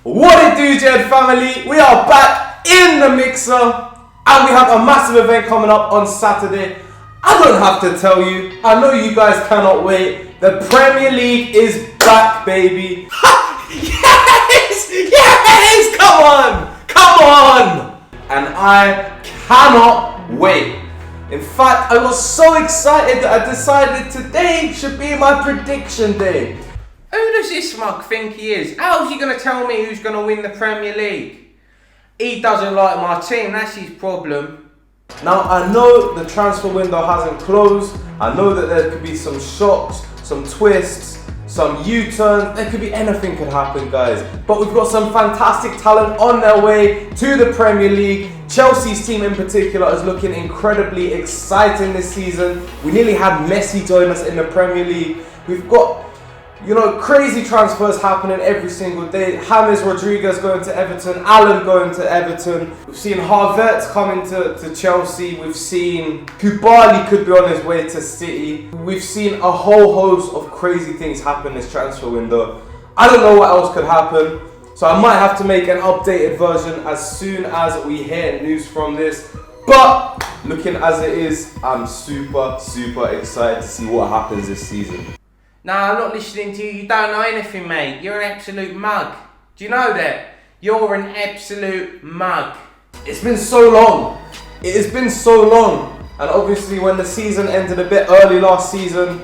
What it do, Jed family? We are back in the mixer and we have a massive event coming up on Saturday. I don't have to tell you, I know you guys cannot wait. The Premier League is back, baby. Yes, come on. And I cannot wait. In fact, I was so excited that I decided today should be my prediction day. Who does this mug think he is? How's he going to tell me who's going to win the Premier League? He doesn't like my team, that's his problem. Now, I know the transfer window hasn't closed. I know that there could be some shocks, some twists, some U-turns. There could be anything could happen, guys. But we've got some fantastic talent on their way to the Premier League. Chelsea's team in particular is looking incredibly exciting this season. We nearly had Messi join us in the Premier League. We've got, crazy transfers happening every single day. James Rodriguez going to Everton, Allen going to Everton. We've seen Havertz coming to Chelsea. We've seen Koulibaly could be on his way to City. We've seen a whole host of crazy things happen this transfer window. I don't know what else could happen, so I might have to make an updated version as soon as we hear news from this. But looking as it is, I'm super excited to see what happens this season. Nah, I'm not listening to you. You don't know anything, mate. You're an absolute mug. Do you know that? You're an absolute mug. It's been so long. It has been so long. And obviously when the season ended a bit early last season,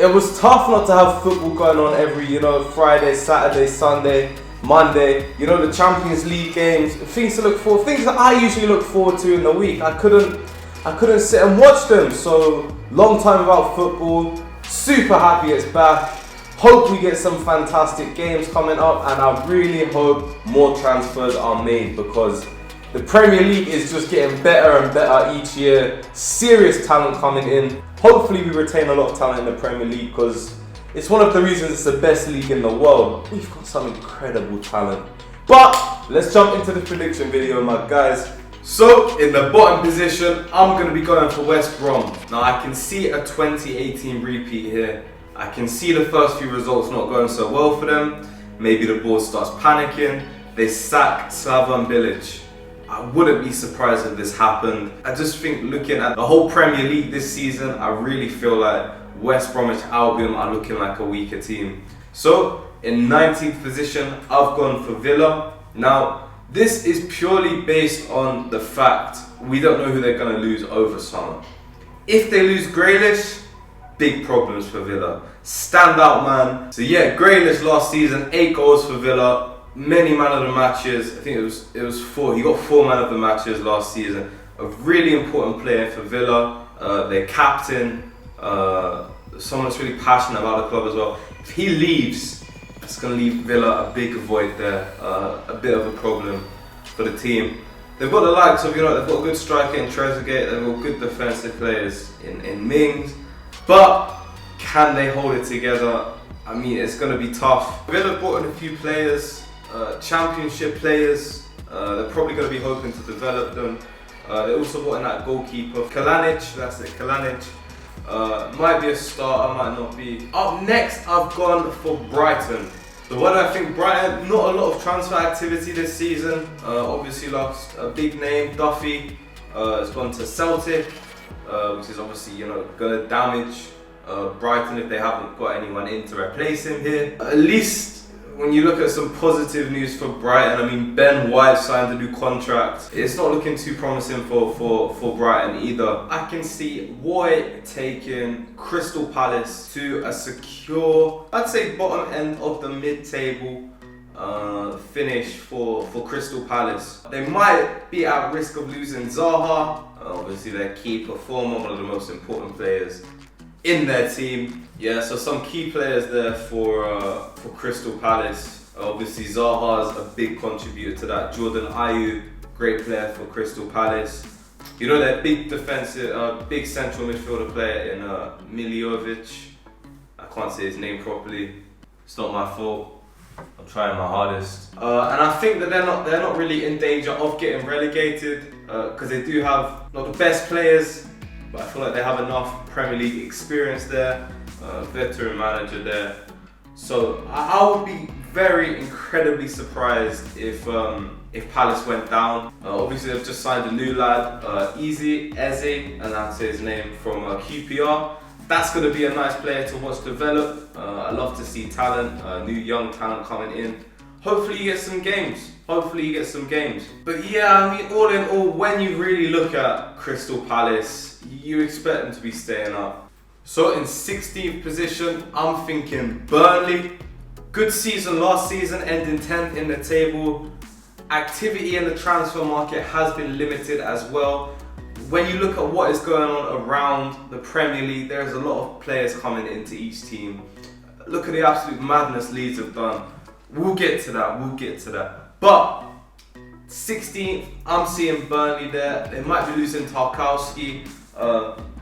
it was tough not to have football going on every, Friday, Saturday, Sunday, Monday. The Champions League games, things to look for, things that I usually look forward to in the week. I couldn't sit and watch them. So long time without football. Super happy it's back. Hope we get some fantastic games coming up, and I really hope more transfers are made because the Premier League is just getting better and better each year. Serious talent coming in. Hopefully we retain a lot of talent in the Premier League because it's one of the reasons it's the best league in the world. We've got some incredible talent. But let's jump into the prediction video, my guys. So, in the bottom position, I'm going to be going for West Brom. Now, I can see a 2018 repeat here. I can see the first few results not going so well for them. Maybe the board starts panicking. They sacked Slaven Bilic. I wouldn't be surprised if this happened. I just think looking at the whole Premier League this season, I really feel like West Bromwich Albion are looking like a weaker team. So, in 19th position, I've gone for Villa. Now, this is purely based on the fact we don't know who they're going to lose over summer. If they lose Grealish, big problems for Villa. Standout man. So yeah, Grealish last season, 8 goals for Villa, many man of the matches. I think it was 4. He got 4 man of the matches last season. A really important player for Villa. Their captain, someone that's really passionate about the club as well. If he leaves, it's going to leave Villa a big void there, a bit of a problem for the team. They've got the likes of, they've got a good striker in Trezeguet, they've got good defensive players in Mings, but can they hold it together? I mean, it's going to be tough. Villa brought in a few players, championship players. They're probably going to be hoping to develop them. They also brought in that goalkeeper, Kalanic, that's it, Kalanic. Might be a starter, might not be. Up next, I've gone for Brighton. So what do I think? Brighton, not a lot of transfer activity this season. Obviously lost a big name, Duffy. Has gone to Celtic, which is obviously, going to damage Brighton if they haven't got anyone in to replace him here. At least when you look at some positive news for Brighton, I mean, Ben White signed a new contract. It's not looking too promising for Brighton either. I can see Roy taking Crystal Palace to a secure, I'd say bottom end of the mid-table finish for Crystal Palace. They might be at risk of losing Zaha, obviously their key performer, one of the most important players in their team. Yeah, so some key players there for Crystal Palace. Obviously Zaha is a big contributor to that. Jordan Ayew, great player for Crystal Palace. Their big defensive, big central midfielder player in Miljovic. I can't say his name properly. It's not my fault. I'm trying my hardest. And I think that they're not really in danger of getting relegated because they do have not the best players, but I feel like they have enough Premier League experience there, veteran manager there. So I would be very incredibly surprised if Palace went down. Obviously they've just signed a new lad, Eze, and that's his name, from QPR. That's going to be a nice player to watch develop. I love to see talent, new young talent coming in. Hopefully he gets some games. But yeah, I mean, all in all, when you really look at Crystal Palace, you expect them to be staying up. So in 16th position, I'm thinking Burnley. Good season last season, ending 10th in the table. Activity in the transfer market has been limited as well. When you look at what is going on around the Premier League, there's a lot of players coming into each team. Look at the absolute madness Leeds have done. We'll get to that. But 16th, I'm seeing Burnley there. They might be losing Tarkowski.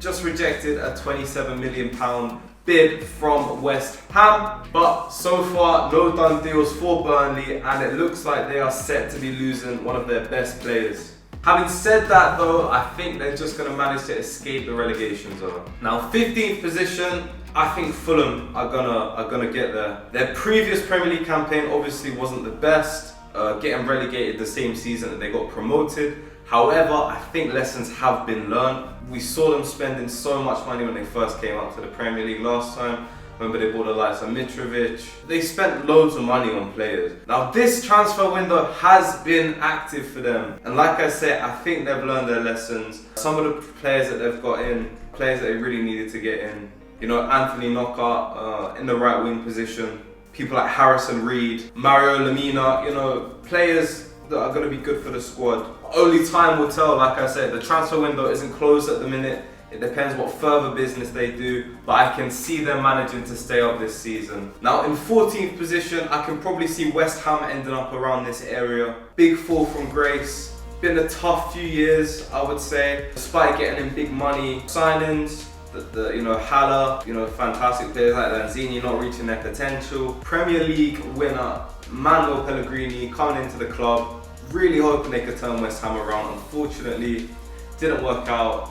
Just rejected a £27 million bid from West Ham. But so far, no done deals for Burnley, and it looks like they are set to be losing one of their best players. Having said that though, I think they're just going to manage to escape the relegation zone. Now 15th position, I think Fulham are gonna get there. Their previous Premier League campaign obviously wasn't the best, getting relegated the same season that they got promoted. However, I think lessons have been learned. We saw them spending so much money when they first came up to the Premier League last time. Remember, they bought the likes of Mitrovic. They spent loads of money on players. Now this transfer window has been active for them. And like I said, I think they've learned their lessons. Some of the players that they've got in, players that they really needed to get in. You know, Anthony Knockaert in the right wing position. People like Harrison Reed, Mario Lemina, you know, players that are going to be good for the squad. Only time will tell, like I said. The transfer window isn't closed at the minute. It depends what further business they do, but I can see them managing to stay up this season. Now in 14th position, I can probably see West Ham ending up around this area. Big fall from grace. Been a tough few years, I would say. Despite getting in big money signings, Haller, fantastic players like Lanzini not reaching their potential. Premier League winner Manuel Pellegrini coming into the club, really hoping they could turn West Ham around. Unfortunately, didn't work out.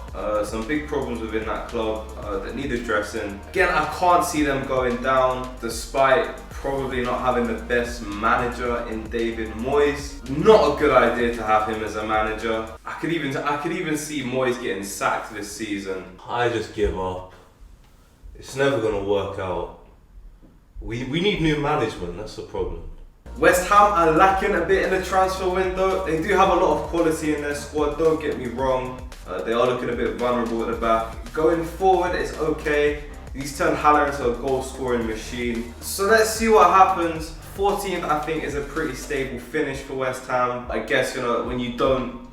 Some big problems within that club that need addressing. Again, I can't see them going down, despite probably not having the best manager in David Moyes. Not a good idea to have him as a manager. I could even see Moyes getting sacked this season. I just give up. It's never gonna work out. We need new management. That's the problem. West Ham are lacking a bit in the transfer window. They do have a lot of quality in their squad, don't get me wrong. They are looking a bit vulnerable at the back. Going forward, it's okay. He's turned Haller into a goal scoring machine. So let's see what happens. 14th, I think, is a pretty stable finish for West Ham. I guess, when you don't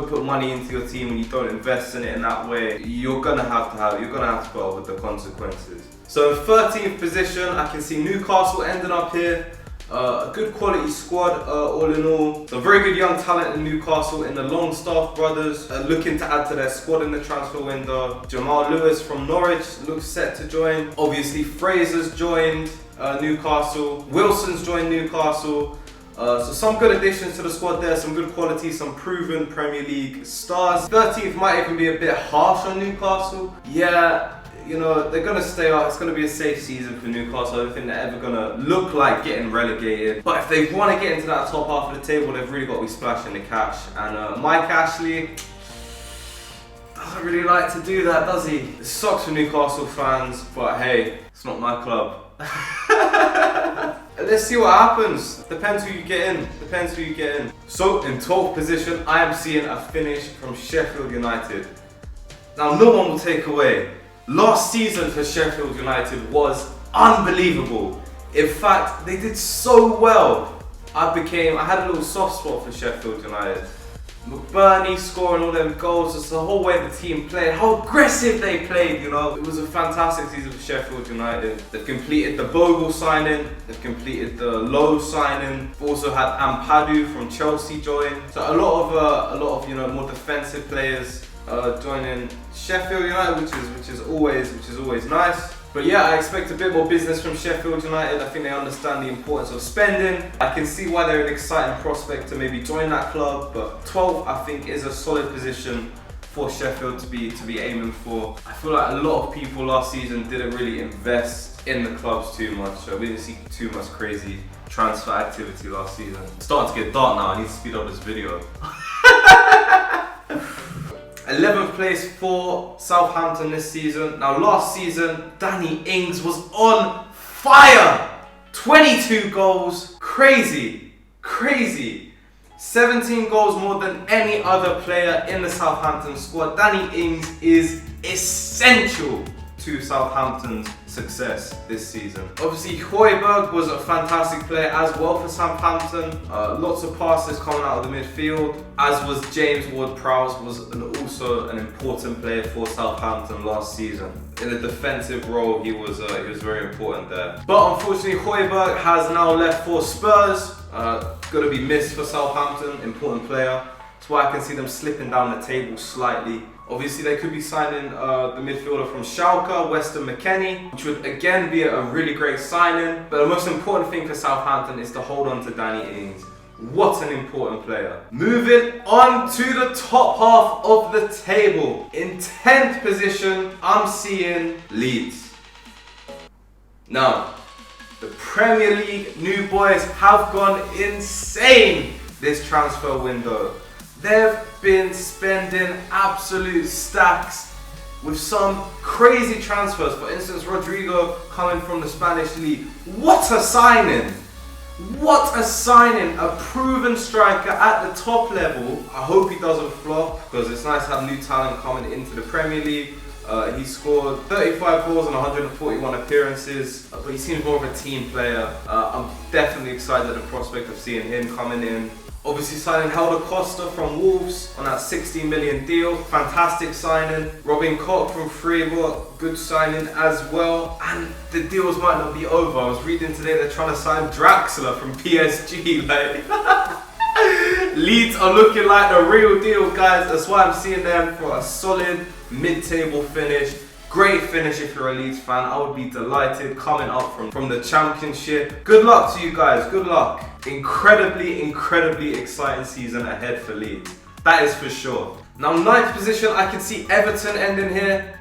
put money into your team and you don't invest in it in that way, you're gonna have to put up with the consequences. So in 13th position, I can see Newcastle ending up here. A good quality squad, all in all. Some very good young talent in Newcastle in the Longstaff brothers, looking to add to their squad in the transfer window. Jamal Lewis from Norwich looks set to join. Obviously, Fraser's joined Newcastle. Wilson's joined Newcastle. So some good additions to the squad there, some good quality, some proven Premier League stars. 13th might even be a bit harsh on Newcastle. Yeah. They're going to stay up. It's going to be a safe season for Newcastle. I don't think they're ever going to look like getting relegated. But if they want to get into that top half of the table, they've really got to be splashing the cash. And Mike Ashley doesn't really like to do that, does he? It sucks for Newcastle fans, but hey, it's not my club. Let's see what happens. Depends who you get in. So in 12th position, I am seeing a finish from Sheffield United. Now, no one will take away. Last season for Sheffield United was unbelievable. In fact, they did so well. I had a little soft spot for Sheffield United. McBurney scoring all them goals, just the whole way the team played, how aggressive they played, It was a fantastic season for Sheffield United. They've completed the Bogle signing, they've completed the Lowe signing. They've also had Ampadu from Chelsea join. So a lot of more defensive players joining Sheffield United, which is always nice. But yeah, I expect a bit more business from Sheffield United. I think they understand the importance of spending. I can see why they're an exciting prospect to maybe join that club. But 12th, I think, is a solid position for Sheffield to be aiming for. I feel like a lot of people last season didn't really invest in the clubs too much. So we didn't see too much crazy transfer activity last season. It's starting to get dark now, I need to speed up this video. 11th place for Southampton this season. Now last season, Danny Ings was on fire! 22 goals, crazy. 17 goals more than any other player in the Southampton squad. Danny Ings is essential to Southampton's success this season. Obviously, Højbjerg was a fantastic player as well for Southampton. Lots of passes coming out of the midfield, as was James Ward-Prowse, was also an important player for Southampton last season. In a defensive role, he was very important there. But unfortunately, Højbjerg has now left for Spurs. Going to be missed for Southampton, important player. That's why I can see them slipping down the table slightly. Obviously, they could be signing the midfielder from Schalke, Weston McKennie, which would again be a really great signing. But the most important thing for Southampton is to hold on to Danny Ings. What an important player. Moving on to the top half of the table. In 10th position, I'm seeing Leeds. Now, the Premier League new boys have gone insane this transfer window. They've been spending absolute stacks with some crazy transfers. For instance, Rodrigo coming from the Spanish league. What a signing! What a signing! A proven striker at the top level. I hope he doesn't flop, because it's nice to have new talent coming into the Premier League. He scored 35 goals and 141 appearances, but he seems more of a team player. I'm definitely excited at the prospect of seeing him coming in. Obviously signing Helder Costa from Wolves on that 16 million deal. Fantastic signing. Robin Koch from Freiburg, good signing as well. And the deals might not be over. I was reading today they're trying to sign Draxler from PSG. Like, Leeds are looking like the real deal, guys. That's why I'm seeing them for a solid mid-table finish. Great finish if you're a Leeds fan. I would be delighted coming up from the Championship. Good luck to you guys, good luck. Incredibly exciting season ahead for Leeds. That is for sure. Now 9th position, I can see Everton ending here.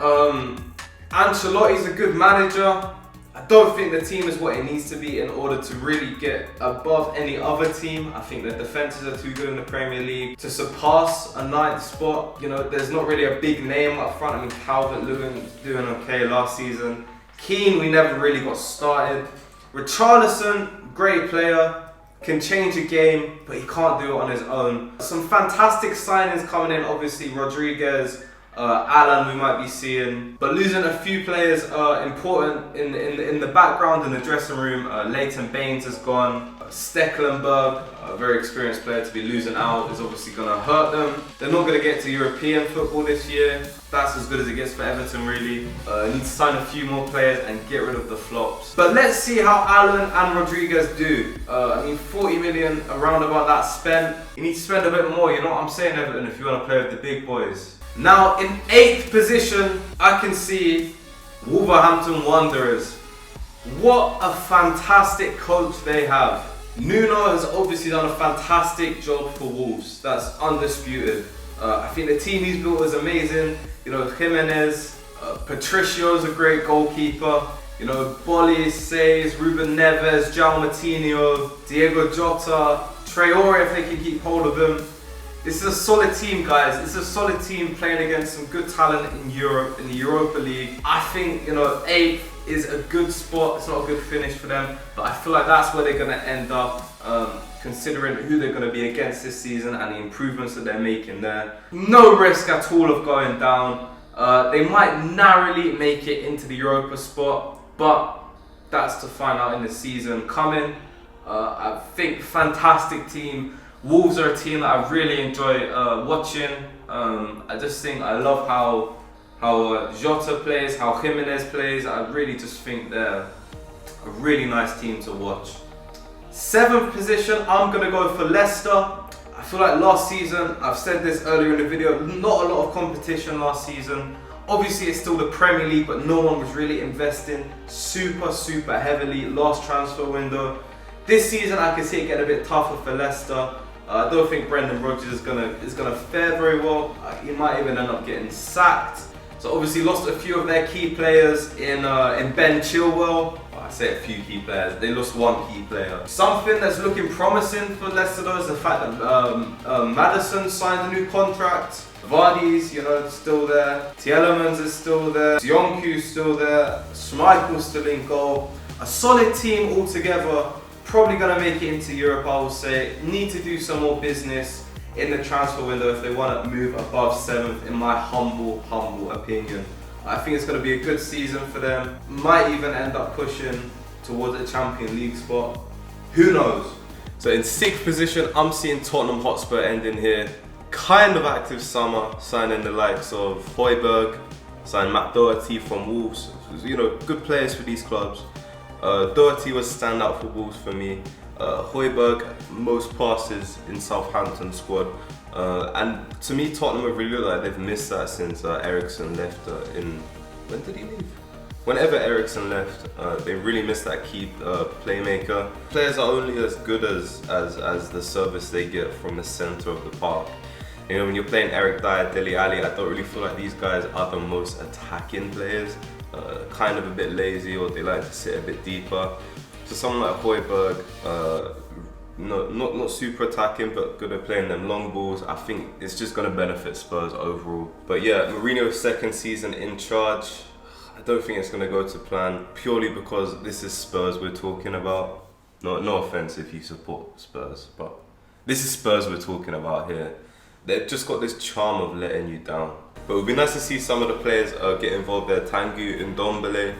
Ancelotti's a good manager. I don't think the team is what it needs to be in order to really get above any other team. I think the defences are too good in the Premier League to surpass a 9th spot. You know, there's not really a big name up front. I mean, Calvert-Lewin doing okay last season. Keane, we never really got started. Richarlison, great player, can change a game, but he can't do it on his own. Some fantastic signings coming in, obviously Rodriguez, Alan we might be seeing, but losing a few players important in the background in the dressing room. Leighton Baines has gone. Stecklenburg, a very experienced player, to be losing out is obviously going to hurt them. They're not going to get to European football this year. That's as good as it gets for Everton, really. Need to sign a few more players and get rid of the flops. But let's see how Allen and Rodriguez do. I mean, 40 million around about that spent. You need to spend a bit more, you know what I'm saying, Everton, if you want to play with the big boys. Now, in 8th position, I can see Wolverhampton Wanderers. What a fantastic coach they have. Nuno has obviously done a fantastic job for Wolves. That's undisputed. I think the team he's built is amazing. You know, Jimenez, Patricio's a great goalkeeper. You know, Bolly, Says, Ruben Neves, João Moutinho, Diego Jota, Traore if they can keep hold of him. This is a solid team, guys. It's a solid team playing against some good talent in Europe, in the Europa League. I think, you know, 8th is a good spot. It's not a good finish for them, but I feel like that's where they're going to end up, considering who they're going to be against this season and the improvements that they're making there. No risk at all of going down. They might narrowly make it into the Europa spot, but that's to find out in the season coming. I think fantastic team. Wolves are a team that I really enjoy watching. I just think I love how Jota plays, how Jimenez plays. I really just think they're a really nice team to watch. 7th position, I'm going to go for Leicester. I feel like last season, I've said this earlier in the video, not a lot of competition last season. Obviously it's still the Premier League, but no one was really investing super heavily last transfer window. This season I can see it getting a bit tougher for Leicester. I don't think Brendan Rodgers is gonna fare very well. He might even end up getting sacked. So obviously lost a few of their key players in Ben Chilwell. I say a few key players. They lost one key player. Something that's looking promising for Leicester though is the fact that Maddison signed a new contract. Vardy's, still there. Tielemans is still there. Dionku's still there. Schmeichel's still in goal. A solid team altogether. Probably going to make it into Europe, I will say. Need to do some more business in the transfer window if they want to move above 7th, in my humble opinion. I think it's going to be a good season for them. Might even end up pushing towards a Champions League spot. Who knows? So in 6th position, I'm seeing Tottenham Hotspur ending here. Kind of active summer, signing the likes of Højbjerg, signed Matt Doherty from Wolves. Good players for these clubs. Doherty was standout for Wolves for me. Højbjerg, most passes in Southampton squad. And to me, Tottenham have really looked like they've missed that since Eriksen left when did he leave? Whenever Eriksen left, they really missed that key playmaker. Players are only as good as the service they get from the centre of the park. When you're playing Eric Dyer, Dele Alli, I don't really feel like these guys are the most attacking players. Kind of a bit lazy, or they like to sit a bit deeper. So someone like Højbjerg, not super attacking, but good at playing them long balls. I think it's just going to benefit Spurs overall. But yeah, Mourinho's 2nd season in charge. I don't think it's going to go to plan, purely because this is Spurs we're talking about. No offense if you support Spurs, but this is Spurs we're talking about here. They've just got this charm of letting you down. But it would be nice to see some of the players get involved there. Tanguy and Ndombele,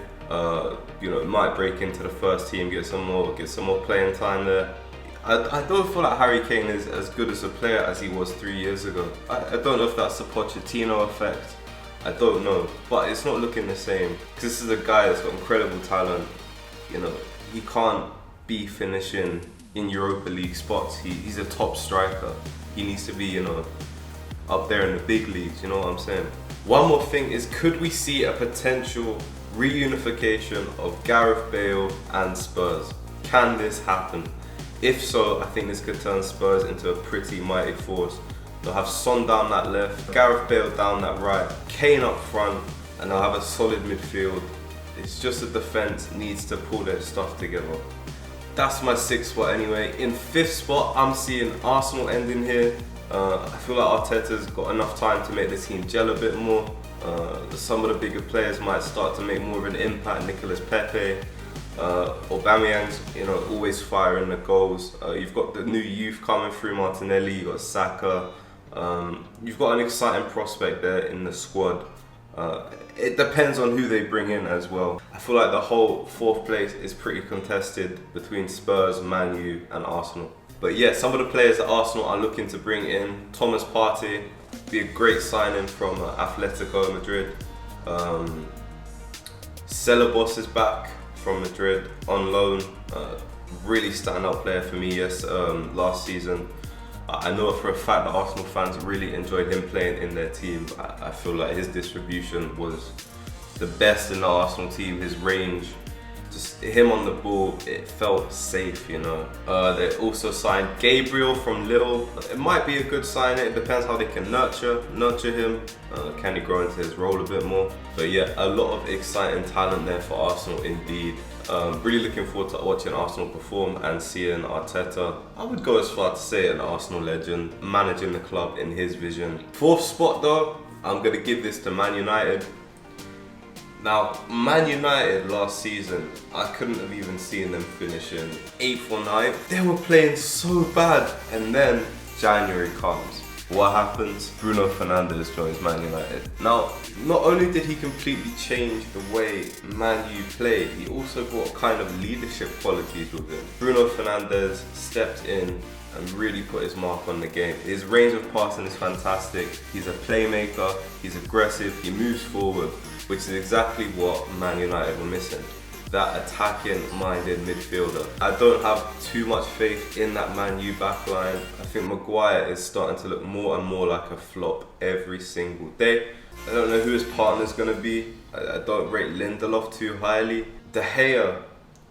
might break into the first team, get some more playing time there. I don't feel like Harry Kane is as good as a player as he was 3 years ago. I don't know if that's the Pochettino effect. I don't know, but it's not looking the same. Because this is a guy that's got incredible talent. He can't be finishing in Europa League spots. He's a top striker. He needs to be, up there in the big leagues, you know what I'm saying? One more thing is, could we see a potential reunification of Gareth Bale and Spurs? Can this happen? If so, I think this could turn Spurs into a pretty mighty force. They'll have Son down that left, Gareth Bale down that right, Kane up front, and they'll have a solid midfield. It's just the defence needs to pull their stuff together. That's my 6th spot anyway. In 5th spot, I'm seeing Arsenal ending here. I feel like Arteta's got enough time to make the team gel a bit more. Some of the bigger players might start to make more of an impact. Nicolas Pepe, Aubameyang's, always firing the goals. You've got the new youth coming through, Martinelli. You've got Saka. You've got an exciting prospect there in the squad. It depends on who they bring in as well. I feel like the whole 4th place is pretty contested between Spurs, Man U and Arsenal. But yeah, some of the players that Arsenal are looking to bring in, Thomas Partey, be a great signing from Atletico Madrid. Ceballos is back from Madrid on loan. Really standout player for me, last season. I know for a fact that Arsenal fans really enjoyed him playing in their team. I feel like his distribution was the best in the Arsenal team. His range, just him on the ball, it felt safe, They also signed Gabriel from Lille. It might be a good signing. It depends how they can nurture him. Can he grow into his role a bit more? But yeah, a lot of exciting talent there for Arsenal indeed. Really looking forward to watching Arsenal perform and seeing Arteta, I would go as far to say an Arsenal legend, managing the club in his vision. 4th spot though, I'm going to give this to Man United. Now, Man United last season, I couldn't have even seen them finishing 8th or 9th. They were playing so bad, and then January comes. What happens? Bruno Fernandes joins Man United. Now, not only did he completely change the way Man U played, he also brought kind of leadership qualities with him. Bruno Fernandes stepped in and really put his mark on the game. His range of passing is fantastic. He's a playmaker, he's aggressive, he moves forward, which is exactly what Man United were missing. That attacking-minded midfielder. I don't have too much faith in that Man U backline. I think Maguire is starting to look more and more like a flop every single day. I don't know who his partner's going to be. I don't rate Lindelof too highly. De Gea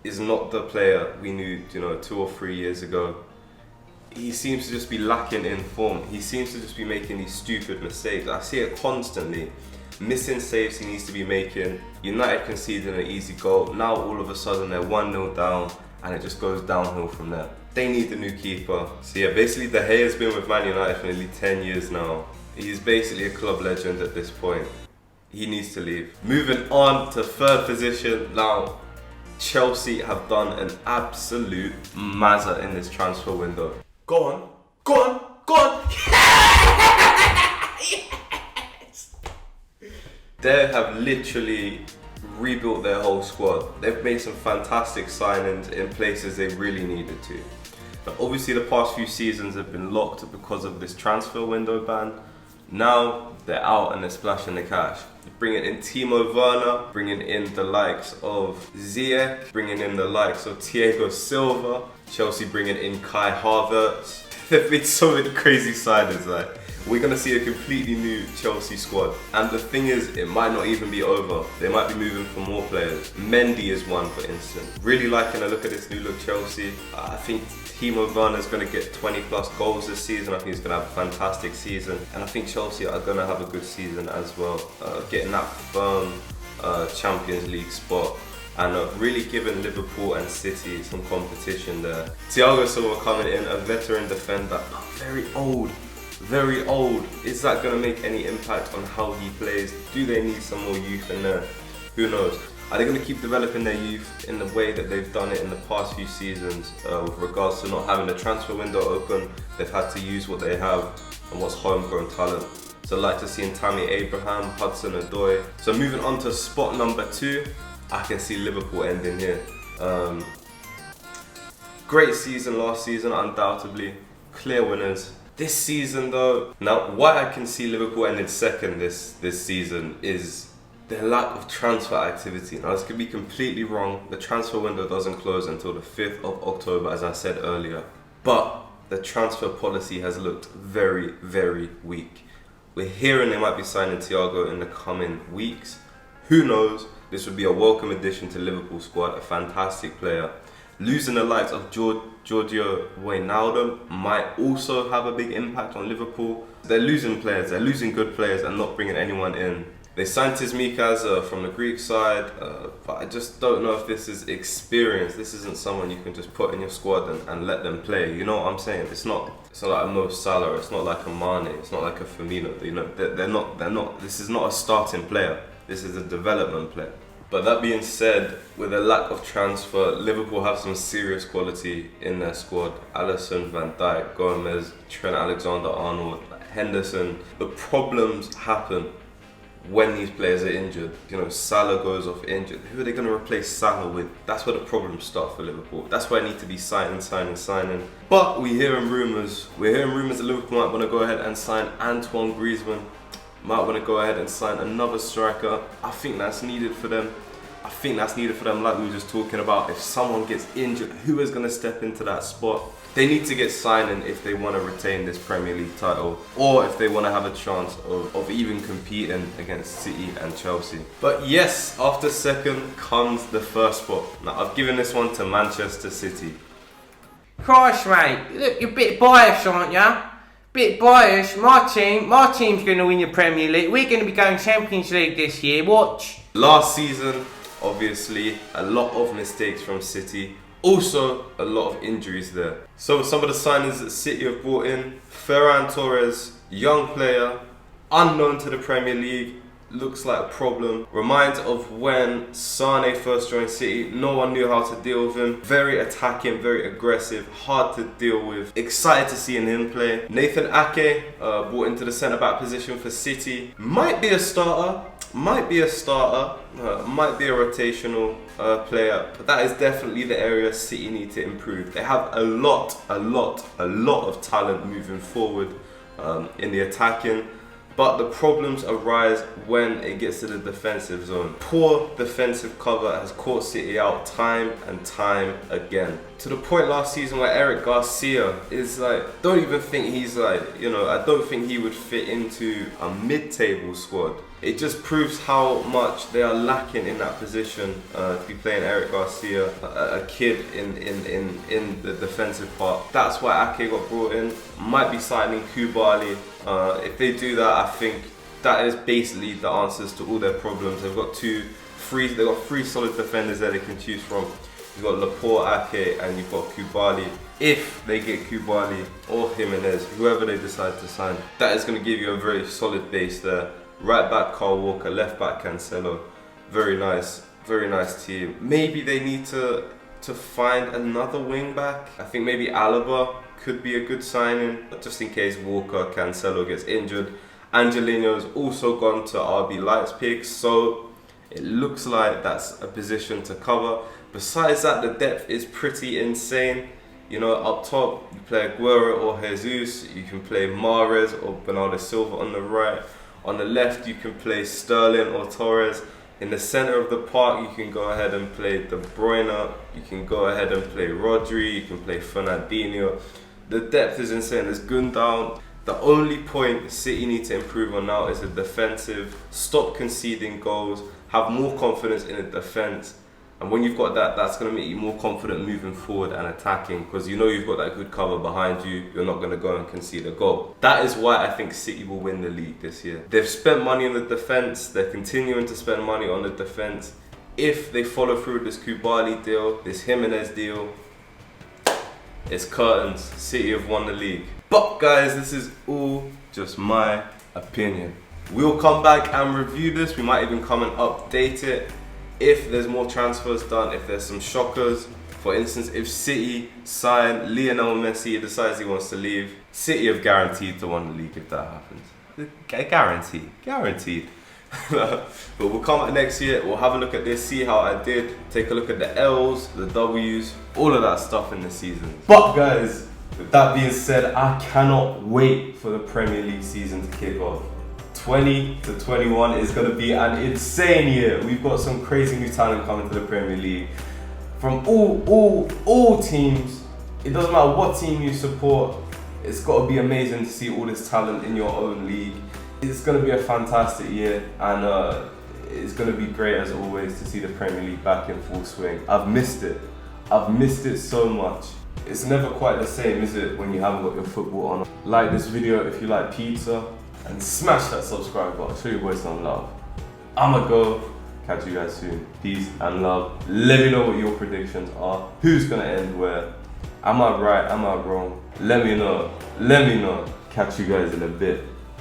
is not the player we knew, 2 or 3 years ago. He seems to just be lacking in form. He seems to just be making these stupid mistakes. I see it constantly. missing saves he needs to be making. United conceding an easy goal. Now all of a sudden they're 1-0 down and it just goes downhill from there. They need a new keeper. So yeah, basically De Gea has been with Man United for nearly 10 years now. He's basically a club legend at this point. He needs to leave. Moving on to third position. Now, Chelsea have done an absolute mazza in this transfer window. Go on, go on, go on. Yes! They have literally rebuilt their whole squad. They've made some fantastic signings in places they really needed to. But obviously the past few seasons have been locked because of this transfer window ban. Now they're out and they're splashing the cash. Bringing in Timo Werner, bringing in the likes of Ziyech, bringing in the likes of Thiago Silva, Chelsea bringing in Kai Havertz. They've made so many crazy signings. Like, we're gonna see a completely new Chelsea squad. And the thing is, it might not even be over. They might be moving for more players. Mendy is one, for instance. Really liking a look at this new look Chelsea. I think Timo Werner is going to get 20 plus goals this season. I think he's going to have a fantastic season. And I think Chelsea are going to have a good season as well. Getting that firm Champions League spot. And really giving Liverpool and City some competition there. Thiago Silva coming in, a veteran defender. Very old. Very old. Is that going to make any impact on how he plays? Do they need some more youth in there? Who knows? Are they going to keep developing their youth in the way that they've done it in the past few seasons with regards to not having the transfer window open? They've had to use what they have and what's homegrown talent. So I'd like to see Tammy Abraham, Hudson-Odoi. So moving on to spot number 2, I can see Liverpool ending here. Great season last season, undoubtedly. Clear winners. This season though, now why I can see Liverpool ending second this season is the lack of transfer activity. Now this could be completely wrong. The transfer window doesn't close until the 5th of October, as I said earlier. But the transfer policy has looked very, very weak. We're hearing they might be signing Thiago in the coming weeks. Who knows? This would be a welcome addition to Liverpool squad, a fantastic player. Losing the likes of Giorgio Wijnaldum might also have a big impact on Liverpool. They're losing players, they're losing good players and not bringing anyone in. They signed Tsimikas from the Greek side, but I just don't know if this is experience. This isn't someone you can just put in your squad and let them play. You know what I'm saying? It's not like a Mo Salah. It's not like a Mane. It's not like a Firmino. You know, they're not. This is not a starting player. This is a development player. But that being said, with a lack of transfer, Liverpool have some serious quality in their squad. Alisson, Van Dijk, Gomez, Trent Alexander-Arnold, Henderson. The problems happen when these players are injured. You know, Salah goes off injured. Who are they going to replace Salah with? That's where the problems start for Liverpool. That's why I need to be signing. But we're hearing rumours that Liverpool might want to go ahead and sign Antoine Griezmann. Might want to go ahead and sign another striker. I think that's needed for them. Like we were just talking about. If someone gets injured, who is going to step into that spot? They need to get signing if they want to retain this Premier League title, or if they want to have a chance of even competing against City and Chelsea. But yes, after second comes the first spot. Now I've given this one to Manchester City. Christ, mate, look, you're a bit biased, aren't you? Bit biased. My team's going to win the Premier League. We're going to be going Champions League this year. Watch. Last season, obviously, a lot of mistakes from City. Also, a lot of injuries there. So some of the signings that City have brought in: Ferran Torres, young player, unknown to the Premier League, looks like a problem. Reminds of when Sane first joined City. No one knew how to deal with him. Very attacking, very aggressive, hard to deal with. Excited to see him play. Nathan Ake, brought into the centre-back position for City. Might be a starter. Might be a rotational player, but that is definitely the area City need to improve. They have a lot of talent moving forward in the attacking, but the problems arise when it gets to the defensive zone. Poor defensive cover has caught City out time and time again. To the point last season where Eric Garcia is like, don't even think he's like, you know, I don't think he would fit into a mid-table squad. It just proves how much they are lacking in that position to be playing Eric Garcia, a kid in the defensive part. That's why Ake got brought in. Might be signing Koulibaly. If they do that, I think that is basically the answers to all their problems. They've got three solid defenders there they can choose from. You've got Laporte, Ake, and you've got Koulibaly. If they get Koulibaly or Jimenez, whoever they decide to sign, that is going to give you a very solid base there. Right back Kyle Walker, left back Cancelo. Very nice team. Maybe they need to find another wing back. I think maybe Alaba could be a good signing, just in case Walker, Cancelo gets injured. Angelino's also gone to RB Leipzig, so it looks like that's a position to cover. Besides that, the depth is pretty insane. You know, up top, you play Aguero or Jesus. You can play Mahrez or Bernardo Silva on the right. On the left, you can play Sterling or Torres. In the center of the park, you can go ahead and play De Bruyne. You can go ahead and play Rodri. You can play Fernandinho. The depth is insane. There's Gundogan. The only point City need to improve on now is the defensive. Stop conceding goals. Have more confidence in the defense. And when you've got that, that's going to make you more confident moving forward and attacking, because you know you've got that good cover behind you. You're not going to go and concede a goal. That is why I think City will win the league this year. They've spent money on the defence. They're continuing to spend money on the defence. If they follow through with this Koulibaly deal, this Jimenez deal, it's curtains. City have won the league. But guys, this is all just my opinion. We'll come back and review this. We might even come and update it. If there's more transfers done, if there's some shockers. For instance, if City sign Lionel Messi, decides he wants to leave, City have guaranteed to win the league if that happens. Guaranteed. But we'll come back next year, we'll have a look at this, see how I did, take a look at the L's, the W's, all of that stuff in the season. But guys, with that being said, I cannot wait for the Premier League season to kick off. 20 to 21 is going to be an insane year. We've got some crazy new talent coming to the Premier League from all teams. It doesn't matter what team you support. It's got to be amazing to see all this talent in your own league. It's going to be a fantastic year, and it's going to be great as always to see the Premier League back in full swing. I've missed it. I've missed it so much. It's never quite the same, is it, when you haven't got your football on. Like this video if you like pizza. And smash that subscribe button, show your boys some love. I'ma go, catch you guys soon. Peace and love. Let me know what your predictions are. Who's gonna end where? Am I right, am I wrong? Let me know. Catch you guys in a bit.